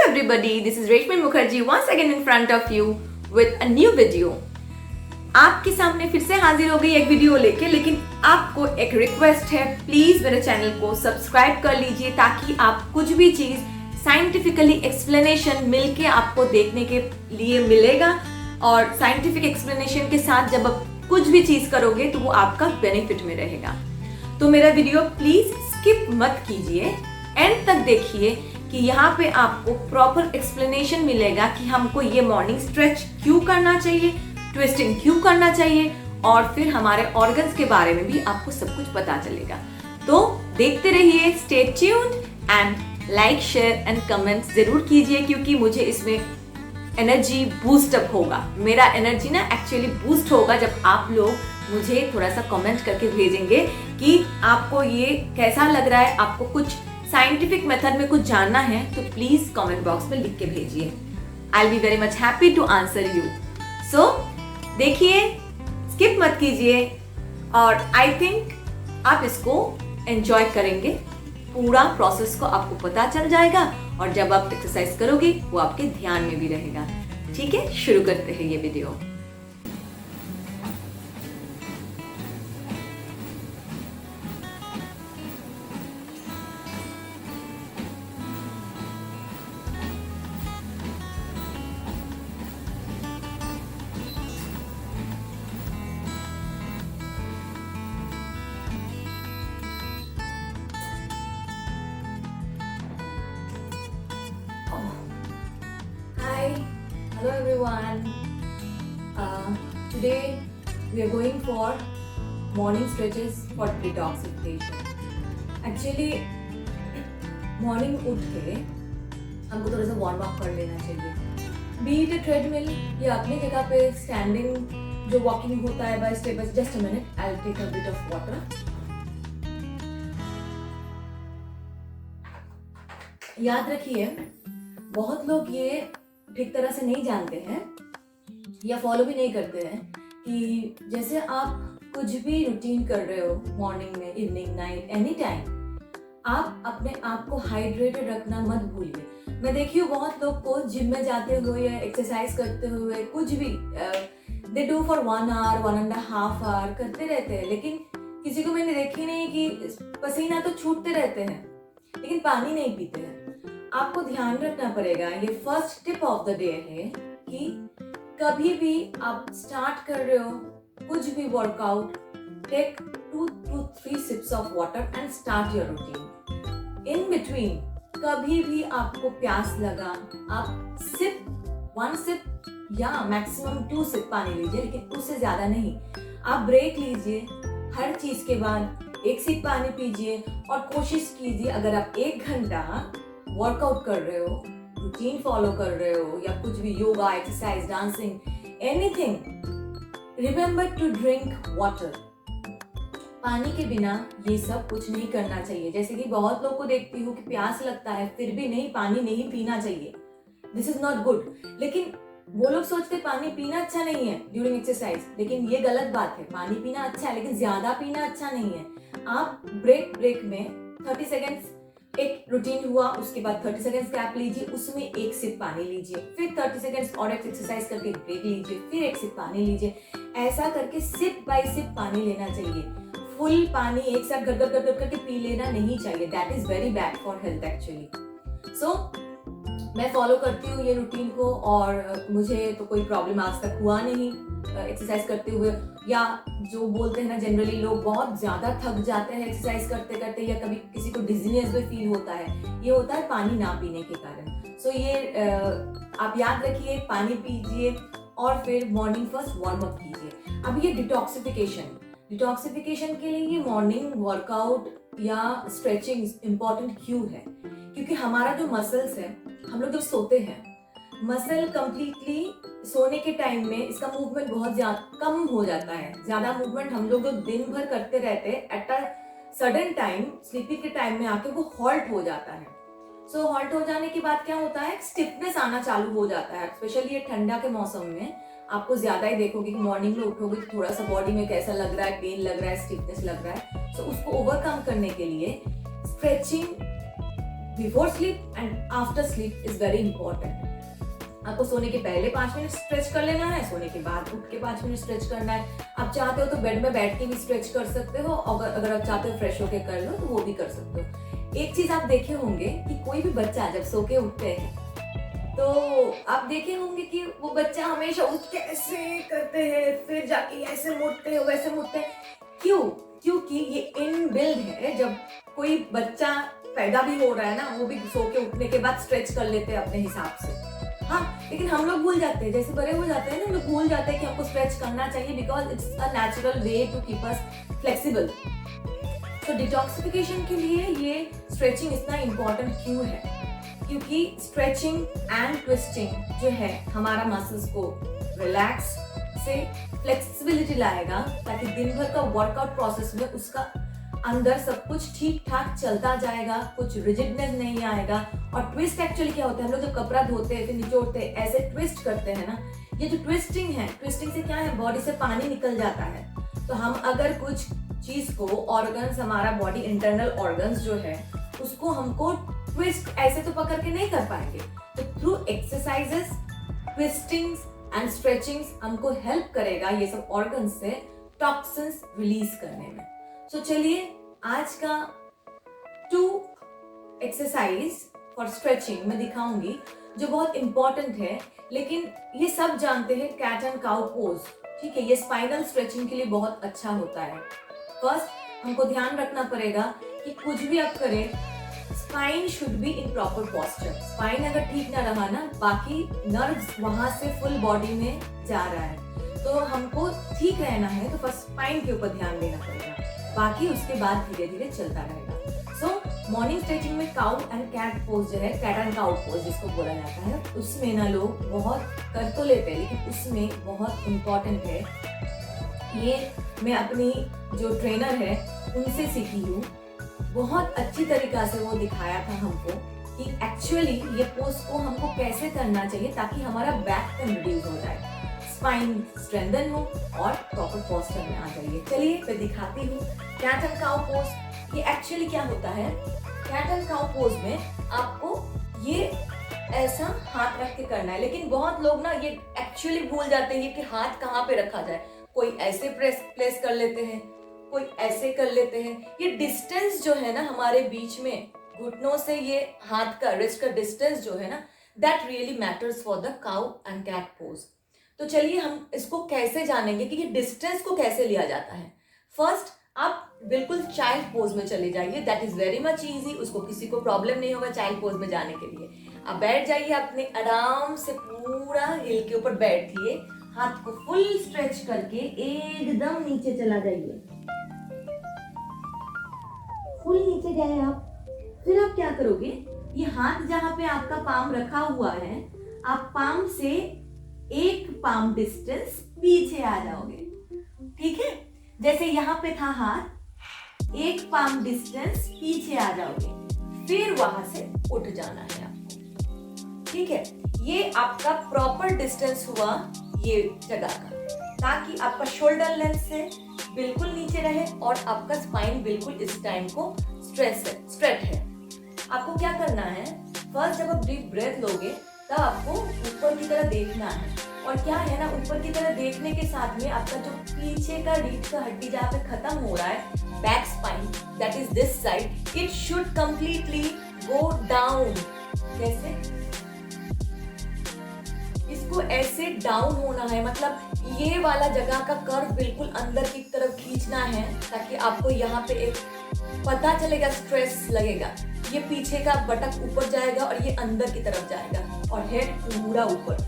everybody, this is Reshmi Mukherjee once again in front of you with a new video. आपके सामने फिर से हाजिर हो गई एक वीडियो लेके, लेकिन आपको एक रिक्वेस्ट है, प्लीज मेरे चैनल को सब्सक्राइब कर लीजिए ताकि आप कुछ भी चीज साइंटिफिकली एक्सप्लेनेशन मिलके आपको देखने के लिए मिलेगा। और साइंटिफिक एक्सप्लेनेशन के साथ जब आप कुछ भी चीज करोगे तो वो आपका बेनिफिट में रहेगा। तो मेरा वीडियो प्लीज स्किप मत कीजिए, एंड तक देखिए कि यहाँ पे आपको प्रॉपर एक्सप्लेनेशन मिलेगा कि हमको ये मॉर्निंग स्ट्रेच क्यों करना चाहिए, ट्विस्टिंग क्यों करना चाहिए, और फिर हमारे ऑर्गन्स के बारे में भी आपको सब कुछ पता चलेगा। तो देखते रहिए, stay tuned and like share and comment जरूर कीजिए, क्योंकि मुझे इसमें एनर्जी बूस्ट अप होगा। मेरा एनर्जी ना एक्चुअली बूस्ट होगा जब आप लोग मुझे थोड़ा सा कमेंट करके भेजेंगे कि आपको ये कैसा लग रहा है, आपको कुछ साइंटिफिक मेथड में कुछ जानना है तो प्लीज कमेंट बॉक्स में लिख के भेजिए। I will be very much happy to answer you. So देखिए, स्किप मत कीजिए, और आई थिंक आप इसको एंजॉय करेंगे। पूरा प्रोसेस को आपको पता चल जाएगा, और जब आप एक्सरसाइज करोगे वो आपके ध्यान में भी रहेगा। ठीक है, शुरू करते हैं ये video. Hello everyone. Today we are going for morning stretches for detoxification. Actually, morning उठ के हमको थोड़ा सा वार्म अप कर लेना चाहिए। Be it a treadmill या अपनी जगह पे स्टैंडिंग जो वॉकिंग होता है by step. Just a minute, I will take a bit of water. याद रखिए, बहुत लोग ये ठीक तरह से नहीं जानते हैं या फॉलो भी नहीं करते हैं कि जैसे आप कुछ भी रूटीन कर रहे हो, मॉर्निंग में, इवनिंग, नाइट, एनी टाइम, आप अपने आप को हाइड्रेटेड रखना मत भूलिए। मैं देखी हूँ बहुत लोग को जिम में जाते हुए या एक्सरसाइज करते हुए कुछ भी they do for 1 hour 1.5 hour करते रहते हैं, लेकिन किसी को मैंने देखी नहीं कि पसीना तो छूटते रहते हैं लेकिन पानी नहीं पीते हैं। आपको ध्यान रखना पड़ेगा, ये first tip of the day है कि कभी भी आप स्टार्ट कर रहे हो कुछ भी workout, take 2 to 3 sips of water and start your routine. In between कभी भी आपको प्यास लगा, आप सिप 1 सिप या मैक्सिमम 2 सिप पानी लीजिए, लेकिन उससे ज्यादा नहीं। आप ब्रेक लीजिए, हर चीज के बाद 1 सिप पानी पीजिए, और कोशिश कीजिए अगर आप 1 घंटा वर्कआउट कर रहे हो, रूटीन फॉलो कर रहे हो, या कुछ भी yoga, exercise, dancing, anything, remember to drink water. पानी के बिना ये सब कुछ नहीं करना चाहिए। जैसे कि बहुत लोग को देखती हूँ कि प्यास लगता है फिर भी नहीं, पानी नहीं पीना चाहिए, दिस इज नॉट गुड। लेकिन वो लोग सोचते पानी पीना अच्छा नहीं है ड्यूरिंग एक्सरसाइज, लेकिन ये गलत बात है। पानी पीना अच्छा है, लेकिन ज्यादा पीना अच्छा नहीं है। आप ब्रेक में 30 सेकेंड्स एक रूटीन हुआ, उसके बाद 30 सेकेंड्स गैप लीजिए, उसमें 1 सिप पानी लीजिए, फिर 30 सेकेंड्स और एक्सरसाइज करके ब्रेक लीजिए, फिर 1 सिप पानी लीजिए। ऐसा करके सिप बाय सिप पानी लेना चाहिए। फुल पानी एक साथ गड़गड़ करके पी लेना नहीं चाहिए, that is very bad for health actually. So मैं फॉलो करती हूँ ये रूटीन को, और मुझे तो कोई प्रॉब्लम आज तक हुआ नहीं एक्सरसाइज करते हुए। या जो बोलते हैं ना, जनरली लोग बहुत ज्यादा थक जाते हैं एक्सरसाइज करते करते, या कभी किसी को डिजीनेस भी फील होता है, ये होता है पानी ना पीने के कारण। सो ये आप याद रखिए, पानी पीजिए और फिर मॉर्निंग फर्स्ट वार्म अप कीजिए। अब ये डिटॉक्सिफिकेशन के लिए ये मॉर्निंग वर्कआउट या स्ट्रेचिंग इंपॉर्टेंट क्यों है? क्योंकि हमारा जो मसल्स है, हम लोग जब सोते हैं, मसल कंप्लीटली सोने के टाइम में इसका मूवमेंट बहुत ज्यादा कम हो जाता है। ज्यादा मूवमेंट हम लोग जो दिन भर करते रहते हैं, at a sudden time, sleepy के टाइम में आके वो हॉल्ट हो जाता है। सो हॉल्ट हो जाने के बाद क्या होता है, स्टिफनेस आना चालू हो जाता है। स्पेशली ये ठंडा के मौसम में आपको ज्यादा ही देखोगे कि मॉर्निंग में उठोगे तो थोड़ा सा बॉडी में कैसा लग रहा है, पेन लग रहा है, स्टिफनेस लग रहा है। सो उसको ओवरकम करने के लिए stretching before sleep and after sleep is very important. आपको सोने के पहले 5 मिनट स्ट्रेच कर लेना है, सोने के बाद उठ के 5 मिनट स्ट्रेच करना है। आप चाहते हो तो बेड में बैठ के भी स्ट्रेच कर सकते हो, अगर आप चाहते हो फ्रेश होके कर लो तो वो भी कर सकते हो। एक चीज आप देखे होंगे कि कोई भी बच्चा जब सो के उठते हैं तो आप देखे होंगे कि वो बच्चा हमेशा उठ के ऐसे करते हैं, फिर जाके ऐसे मुड़ते हैं, वैसे मुड़ते हैं। क्यों? क्योंकि ये इनबिल्ड है। जब कोई बच्चा पैदा भी हो रहा है ना, वो भी सो के उठने के बाद स्ट्रेच कर लेते हैं अपने हिसाब से। हाँ, लेकिन हम लोग भूल जाते हैं, जैसे बड़े हो जाते हैं ना, हम लोग भूल जाते हैं कि हमको स्ट्रेच करना चाहिए, because it's a natural way to keep us flexible. तो डिटॉक्सिफिकेशन के लिए ये स्ट्रेचिंग इतना इम्पोर्टेंट क्यों है? क्योंकि स्ट्रेचिंग एंड ट्विस्टिंग जो है हमारा मसल्स को रिलैक्स से फ्लेक्सिबिलिटी लाएगा, ताकि दिन भर का वर्कआउट प्रोसेस में उसका अंदर सब कुछ ठीक ठाक चलता जाएगा, कुछ रिजिडनेस नहीं आएगा। और ट्विस्ट एक्चुअली क्या होता है, हम लोग जब कपड़ा धोते हैं फिर निचोड़ते हैं, ऐसे ट्विस्ट करते हैं ना, ये जो ट्विस्टिंग है, ट्विस्टिंग से क्या है, बॉडी से पानी निकल जाता है। तो हम अगर कुछ चीज को, ऑर्गन्स, हमारा बॉडी इंटरनल ऑर्गन्स जो है उसको हमको ट्विस्ट ऐसे तो पकड़ के नहीं कर पाएंगे। तो थ्रू एक्सरसाइजेस, ट्विस्टिंग्स एंड स्ट्रेचिंग्स हमको हेल्प करेगा ये सब ऑर्गन्स से टॉक्सिन्स रिलीज करने में। तो चलिए आज का 2 एक्सरसाइज फॉर स्ट्रेचिंग मैं दिखाऊंगी जो बहुत इंपॉर्टेंट है, लेकिन ये सब जानते हैं कैट एंड काउ पोज, ठीक है। ये स्पाइनल स्ट्रेचिंग के लिए बहुत अच्छा होता है। फर्स्ट हमको ध्यान रखना पड़ेगा कि कुछ भी आप करें, spine should be in proper posture. Spine अगर ठीक ना रहा ना, बाकी नर्व्स वहां से फुल बॉडी में जा रहा है, तो हमको ठीक रहना है तो फर्स्ट स्पाइन के ऊपर ध्यान देना पड़ेगा, बाकी उसके बाद धीरे धीरे चलता रहेगा। सो मॉर्निंग स्ट्रेचिंग में काउ एंड कैट पोज जो है, कैट एंड काउ पोज जिसको बोला जाता है, उसमें ना लोग बहुत कर तो लेते हैं, लेकिन उसमें बहुत इम्पोर्टेंट है, ये मैं अपनी जो ट्रेनर है उनसे सीखी हूँ। बहुत अच्छी तरीका से वो दिखाया था हमको कि एक्चुअली ये पोज को हमको कैसे करना चाहिए ताकि हमारा बैक पेन रिड्यूस हो जाए, स्पाइन स्ट्रेंथन हो और प्रॉपर पोस्चर में आ जाइए। चलिए मैं दिखाती हूँ कैट एंड काउ पोज। ये एक्चुअली क्या होता है, कैट एंड काउ पोज में आपको ये ऐसा हाथ रख के करना है, लेकिन बहुत लोग ना ये एक्चुअली भूल जाते हैं कि हाथ कहाँ पे रखा जाए। कोई ऐसे प्लेस कर लेते हैं, कोई ऐसे कर लेते हैं। ये डिस्टेंस जो है ना हमारे बीच में घुटनों से ये हाथ का रिस्ट का डिस्टेंस जो है ना, that really matters for the cow and cat pose. तो चलिए हम इसको कैसे जानेंगे कि डिस्टेंस को कैसे लिया जाता है। फर्स्ट आप बिल्कुल चाइल्ड पोज में चले जाइए, that is very much easy. उसको किसी को प्रॉब्लम नहीं होगा चाइल्ड पोज में जाने के लिए। आप बैठ जाइए, अपने आराम से पूरा हिल के ऊपर बैठिए, हाथ को फुल स्ट्रेच करके एकदम नीचे चला जाइए, फुल नीचे गए आप। फिर आप क्या करोगे, ये हाथ जहां पे आपका पाम रखा हुआ है, आप पाम से 1 पाम डिस्टेंस पीछे आ जाओगे, ठीक है। जैसे यहाँ पे था हाथ, 1 पाम डिस्टेंस पीछे आ जाओगे, फिर वहां से उठ जाना है आपको, ठीक है। ये आपका प्रॉपर डिस्टेंस हुआ ये जगह का, ताकि आपका शोल्डर लेंथ से बिल्कुल नीचे रहे और आपका स्पाइन बिल्कुल इस टाइम को स्ट्रेट है। आपको क्या करना है, फर्स्ट जब आप डीप ब्रेथ लोगे तब आपको ऊपर की तरफ देखना है, और क्या है ना, ऊपर की तरफ देखने के साथ में आपका जो पीछे का रीढ़ का हड्डी जहाँ पे खत्म हो रहा है, back spine, that is this side, it should completely go down. कैसे? इसको ऐसे डाउन होना है, मतलब ये वाला जगह का कर्व बिल्कुल अंदर की तरफ खींचना है, ताकि आपको यहाँ पे एक पता चलेगा, स्ट्रेस लगेगा। ये पीछे का बटक ऊपर जाएगा और ये अंदर की तरफ जाएगा, और हेड पूरा ऊपर।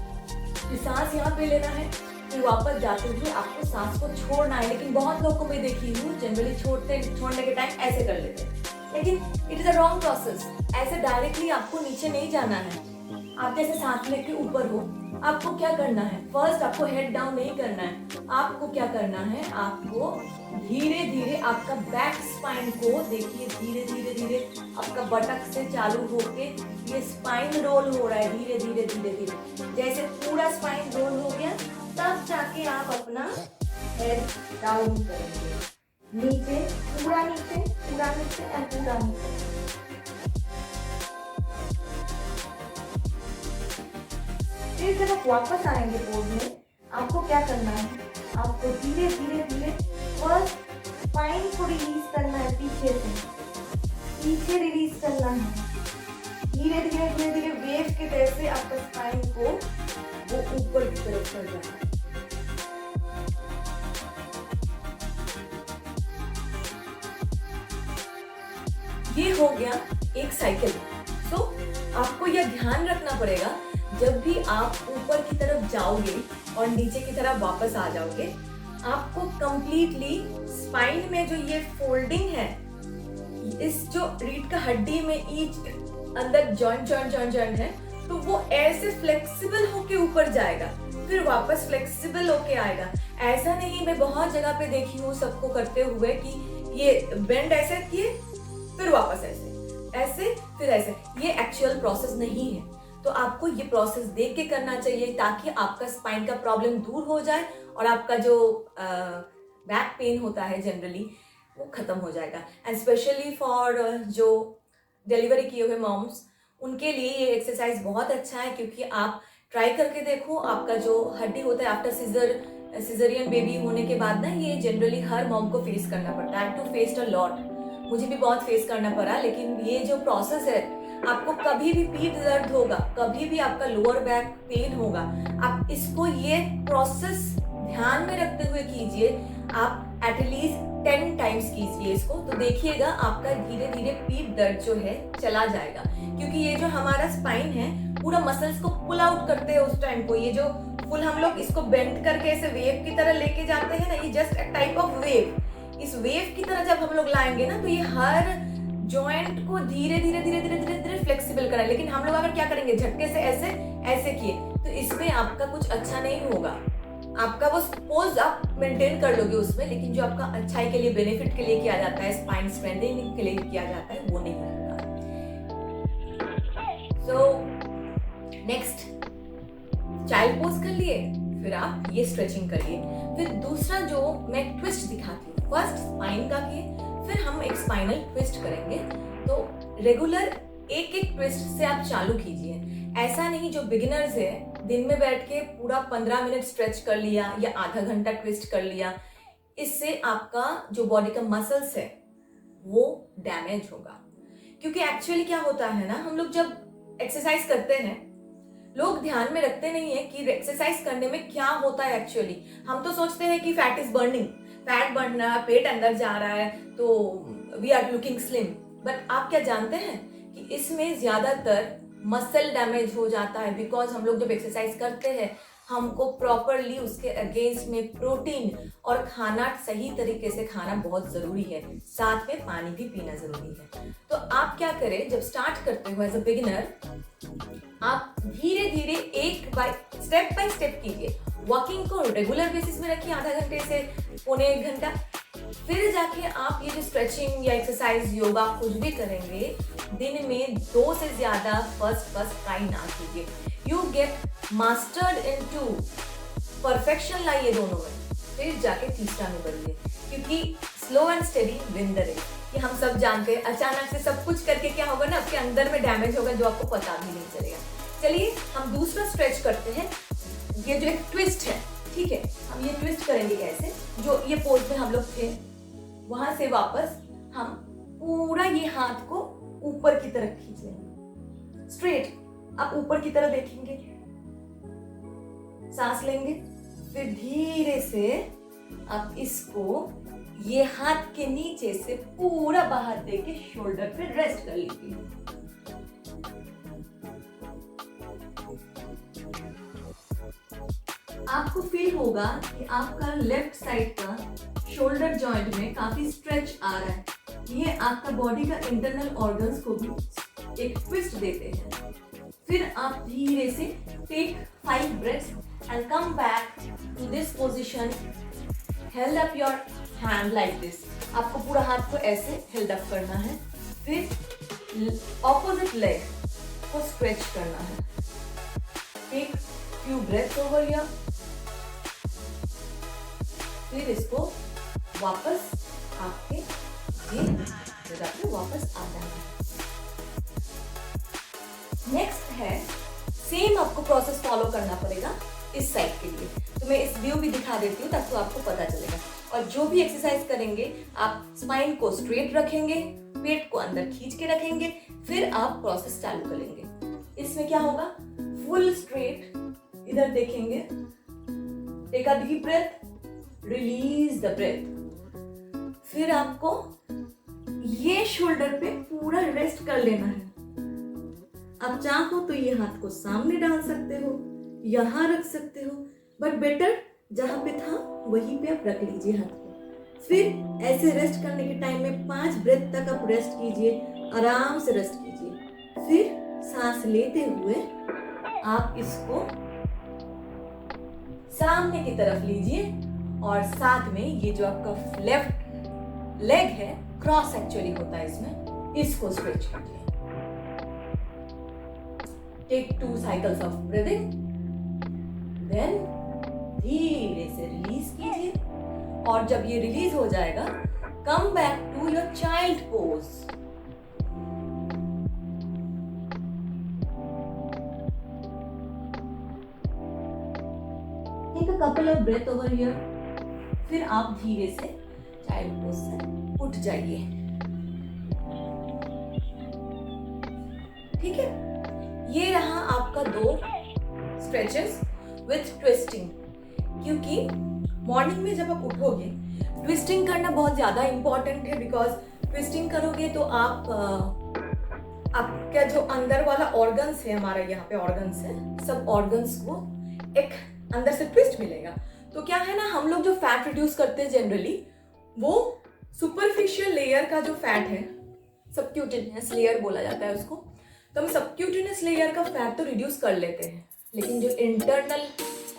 सांस यहाँ पे लेना है, फिर वापस जाते हुए आपको सांस को छोड़ना है। लेकिन बहुत लोगों को मैं देखी हूँ जनरली छोड़ने के टाइम ऐसे कर लेते हैं, लेकिन it is a wrong process. ऐसे डायरेक्टली आपको नीचे नहीं जाना है। आप जैसे सांस लेके ऊपर हो, आपको क्या करना है, फर्स्ट आपको हेड डाउन नहीं करना है। आपको क्या करना है, आपको धीरे धीरे आपका बैक स्पाइन को देखिए, धीरे धीरे धीरे आपका बटक से चालू होके ये स्पाइन रोल हो रहा है, धीरे धीरे धीरे धीरे। जैसे पूरा स्पाइन रोल हो गया, तब जाके आप अपना हेड डाउन करेंगे, नीचे, पूरा नीचे, पूरा नीचे और पूरा नीचे। फिर जब आप वापस आएंगे पोज में, आपको क्या करना है, आपको धीरे धीरे धीरे फर्स्ट स्पाइन को रिलीज करना है, पीछे रिलीज करना है, धीरे धीरे धीरे धीरे वेव के जैसे आपका स्पाइन को वो ऊपर की तरफ कर जाना है। ये हो गया एक साइकिल। तो आपको यह ध्यान रखना पड़ेगा, जब भी आप ऊपर की तरफ जाओगे और नीचे की तरफ वापस आ जाओगे, आपको कंप्लीटली स्पाइन में जो ये फोल्डिंग है, इस जो रीढ़ का हड्डी में ईच अंदर जॉइंट है, तो वो ऐसे फ्लेक्सिबल होके ऊपर जाएगा, फिर वापस फ्लेक्सिबल होके आएगा। ऐसा नहीं, मैं बहुत जगह पे देखी हूँ सबको करते हुए कि ये बेंड ऐसे किए फिर वापस ऐसे फिर ऐसे। ये एक्चुअल प्रोसेस नहीं है। तो आपको ये प्रोसेस देख के करना चाहिए ताकि आपका स्पाइन का प्रॉब्लम दूर हो जाए और आपका जो बैक पेन होता है जनरली वो खत्म हो जाएगा। एंड स्पेशली फॉर जो डिलीवरी किए हुए मॉम्स, उनके लिए ये एक्सरसाइज बहुत अच्छा है, क्योंकि आप ट्राई करके देखो, आपका जो हड्डी होता है आफ्टर सिजरियन बेबी होने के बाद ना, ये जनरली हर मॉम को फेस करना पड़ता है। टू फेस अ लॉट, मुझे भी बहुत फेस करना पड़ा, लेकिन ये जो प्रोसेस है, आपको कभी भी पीठ दर्द होगा, कभी भी आपका लोअर बैक पेन होगा, आप इसको ये प्रोसेस ध्यान में रखते हुए कीजिए। आप एटलीस्ट 10 टाइम्स कीजिए इसको, तो देखिएगा आपका धीरे धीरे पीठ दर्द जो है चला जाएगा। क्योंकि ये जो हमारा स्पाइन है पूरा मसल्स को पुल आउट करते हैं उस टाइम को। ये जो फुल हम लोग इसको बेंड करके ऐसे वेव की तरह लेके जाते हैं ना, ये just a type of wave. इस वेव की तरह जब हम लोग लाएंगे ना, तो ये हर जॉइंट को धीरे धीरे फ्लेक्सिबल कराए। लेकिन हम लोग अगर क्या करेंगे, झटके से ऐसे किए, तो इसमें आपका कुछ अच्छा नहीं होगा। आपका वो पोज आप मेंटेन कर लोगे उसमें, लेकिन जो आपका अच्छाई के लिए, बेनिफिट के लिए किया जाता है, स्पाइन स्ट्रेंथनिंग के लिए किया जाता है, वो नहीं होगा। सो नेक्स्ट चाइल्ड पोज कर लिए, फिर आप ये स्ट्रेचिंग करिए। फिर दूसरा जो मैं ट्विस्ट दिखाती हूँ, फर्स्ट स्पाइन का किए, फिर हम एक स्पाइनल ट्विस्ट करेंगे। तो रेगुलर एक ट्विस्ट से आप चालू कीजिए। ऐसा नहीं जो बिगिनर्स है दिन में बैठ के पूरा 15 मिनट स्ट्रेच कर लिया या आधा घंटा ट्विस्ट कर लिया, इससे आपका जो बॉडी का मसल्स है वो डैमेज होगा। क्योंकि एक्चुअली क्या होता है ना, हम लोग जब एक्सरसाइज करते हैं, लोग ध्यान में रखते नहीं है कि एक्सरसाइज करने में क्या होता है। एक्चुअली हम तो सोचते हैं कि फैट इज बर्निंग, फैट बढ़ रहा है, पेट अंदर जा रहा है, तो we are looking slim. But आप क्या जानते हैं कि इसमें ज्यादातर मसल डैमेज हो जाता है। बिकॉज हम लोग जब एक्सरसाइज करते हैं, हमको प्रॉपरली उसके अगेंस्ट में प्रोटीन और खाना सही तरीके से खाना बहुत जरूरी है, साथ में पानी भी पीना जरूरी है। तो आप क्या करें, जब स्टार्ट करते हो एज अ बिगिनर, आप धीरे धीरे स्टेप बाय स्टेप कीजिए। वॉकिंग को रेगुलर बेसिस में रखिए, आधा घंटे से पौने 1 घंटा। फिर जाके आप ये जो स्ट्रेचिंग या एक्सरसाइज, योगा कुछ भी करेंगे, दिन में 2 से ज्यादा फर्स्ट ट्राई ना कीजिए। You get mastered into perfection लाइए दोनों में, फिर जाके तीसरा में बढ़िए। क्योंकि slow and steady win the race, ये हम सब जानते हैं। अचानक से सब कुछ करके क्या होगा ना, आपके अंदर में डैमेज होगा जो आपको पता भी नहीं चलेगा। चलिए हम दूसरा स्ट्रेच करते हैं। ये जो एक ट्विस्ट है, ठीक है, हम ये ट्विस्ट करेंगे कैसे, जो ये पोज में हम लोग थे, वहां से वापस हम पूरा ये हाथ को ऊपर की तरफ खींच लेंगे, स्ट्रेट। आप ऊपर की तरफ देखेंगे, सांस लेंगे, फिर धीरे से आप इसको ये हाथ के नीचे से पूरा बाहर देके शोल्डर पे रेस्ट कर लीजिए। आपको फील होगा कि आपका लेफ्ट साइड का शोल्डर जॉइंट में काफी स्ट्रेच आ रहा है। ये आपका बॉडी का इंटरनल ऑर्गन्स को भी एक ट्विस्ट देते हैं। फिर आप धीरे से take 5 breaths and come back to this position. Held up your hand like this. आपको पूरा हाथ को ऐसे हेल्ड अप करना है। फिर ऑपोजिट लेग को स्ट्रेच करना है। Take few breaths over here. फिर इसको वापस आपके ये जगह पे वापस आ जाना है। नेक्स्ट है सेम आपको प्रोसेस फॉलो करना पड़ेगा इस साइड के लिए। तो मैं इस व्यू भी दिखा देती हूँ ताकि आपको पता चलेगा। और जो भी एक्सरसाइज करेंगे आप स्पाइन को स्ट्रेट रखेंगे, पेट को अंदर खींच के रखेंगे, फिर आप प्रोसेस चालू करेंगे। इसमें क्या होगा, फुल स्ट्रेट, इधर देखेंगे, take a deep breath, release the breath. फिर आपको ये शोल्डर पे पूरा रेस्ट कर लेना है। आप चाहो तो ये हाथ को सामने डाल सकते हो, यहां रख सकते हो, बट बेटर जहां पे था वहीं पे आप रख लीजिए हाथ को। फिर ऐसे रेस्ट करने के टाइम में 5 ब्रेथ तक आप रेस्ट कीजिए, आराम से रेस्ट कीजिए। फिर सांस लेते हुए आप इसको सामने की तरफ लीजिए और साथ में ये जो आपका लेफ्ट लेग है, क्रॉस एक्चुअली होता है इसमें, इसको स्ट्रेच कीजिए। Take 2 cycles of breathing, then धीरे से रिलीज कीजिए। और जब ये रिलीज हो जाएगा, come back to your child pose. Take a couple of breath over here. फिर आप धीरे से चाइल्ड पोज से उठ जाइए। ठीक है, ये रहा आपका 2 स्ट्रेचेस विथ ट्विस्टिंग। क्योंकि मॉर्निंग में जब आप उठोगे, ट्विस्टिंग करना बहुत ज्यादा इंपॉर्टेंट है। बिकॉज ट्विस्टिंग करोगे तो आपका जो अंदर वाला ऑर्गन्स है, हमारा यहाँ पे ऑर्गन्स है, सब ऑर्गन्स को एक अंदर से ट्विस्ट मिलेगा। तो क्या है ना, हम लोग जो फैट रिड्यूस करते हैं जनरली, वो सुपरफिशियल लेयर का जो फैट है, सबक्यूटेनियस लेयर बोला जाता है उसको, तो हम सबक्यूटेनियस लेयर का फैट तो रिड्यूस कर लेते हैं, लेकिन जो इंटरनल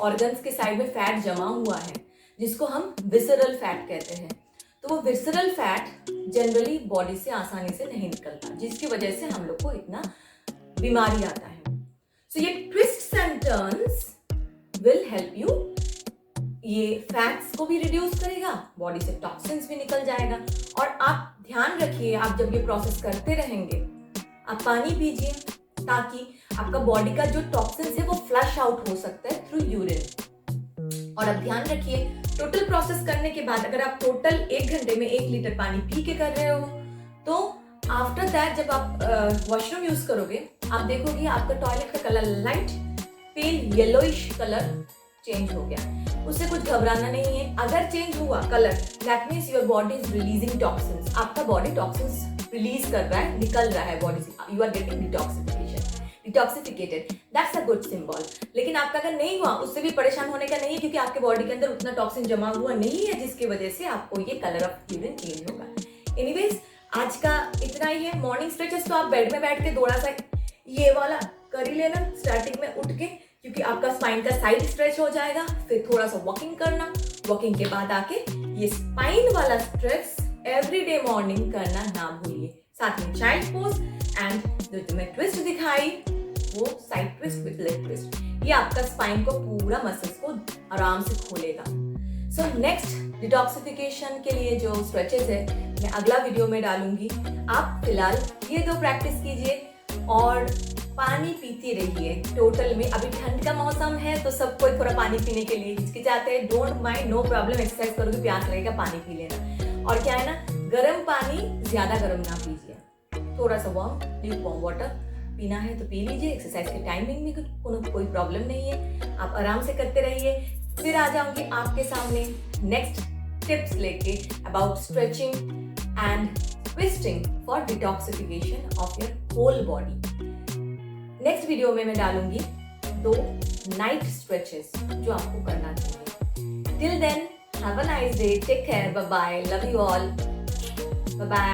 ऑर्गन्स के साइड में फैट जमा हुआ है, जिसको हम विसरल फैट कहते हैं, तो वो विसरल फैट जनरली बॉडी से आसानी से नहीं निकलता, जिसकी वजह से हम लोग को इतना बीमारी आता है। सो ये twist and turns will help you. ये फैट्स को भी रिड्यूस करेगा, बॉडी से टॉक्सिन्स भी निकल जाएगा। और आप ध्यान रखिए, आप जब ये प्रोसेस करते रहेंगे, आप पानी पीजिए ताकि आपका बॉडी का जो टॉक्सिन्स है वो फ्लश आउट हो सकता है थ्रू यूरिन। और अब ध्यान रखिए, टोटल प्रोसेस करने के बाद अगर आप टोटल 1 घंटे में 1 लीटर पानी पी के कर रहे हो, तो आफ्टर दैट जब आप वॉशरूम यूज करोगे, आप देखोगे आपका टॉयलेट का कलर लाइट पेल येलोइश कलर चेंज हो गया। उससे कुछ घबराना नहीं है। अगर चेंज हुआ colour, that means your body is releasing toxins. आपका बॉडी टॉक्सिन्स रिलीज कर रहा है, निकल रहा है बॉडी से, you are getting detoxificated, that's a good symbol. लेकिन आपका अगर नहीं हुआ, उससे भी परेशान होने का नहीं है, क्योंकि आपके बॉडी के अंदर उतना टॉक्सिन जमा हुआ नहीं है, जिसकी वजह से आपको ये कलर ऑफ यूरिन चेंज होगा। एनीवेज, आज का इतना ही है। मॉर्निंग स्ट्रेचेस तो आप बेड में बैठ के थोड़ा सा ये वाला कर ही लेना स्टार्टिंग में उठ के, क्योंकि आपका स्पाइन का साइड स्ट्रेच हो जाएगा। फिर थोड़ा सा वॉकिंग करना, वॉकिंग के बाद आके ये स्पाइन वाला स्ट्रेच एवरीडे मॉर्निंग करना ना भूलिए। साथ में चाइल्ड पोज एंड जो तुम्हें ट्विस्ट दिखाई, वो side twist with leg twist, ये आपका स्पाइन को पूरा मसल्स को आराम से खोलेगा। सो नेक्स्ट डिटॉक्सिफिकेशन के लिए जो स्ट्रेचेस है, मैं अगला वीडियो में डालूंगी। आप फिलहाल ये 2 प्रैक्टिस कीजिए और पानी पीते रहिए। टोटल में अभी ठंड का मौसम है, तो सब कोई थोड़ा पानी पीने के लिए हिचकिचाते हैं। Don't mind, no problem. Exercise करोगे, प्यास लगेगा, पानी पी लेना। और क्या है ना, गर्म पानी ज्यादा गर्म ना पीजिए, थोड़ा सा वार्म वाटर पीना है तो पी लीजिए। एक्सरसाइज के टाइमिंग में कोई प्रॉब्लम नहीं है, आप आराम से करते रहिए। फिर आ जाऊंगी आपके सामने नेक्स्ट टिप्स लेके about stretching and twisting for detoxification of your whole body. Next video में मैं डालूंगी 2 नाइट स्ट्रेचेस जो आपको करना चाहिए। Till then, have a nice day, take care, bye bye, love you all, bye bye.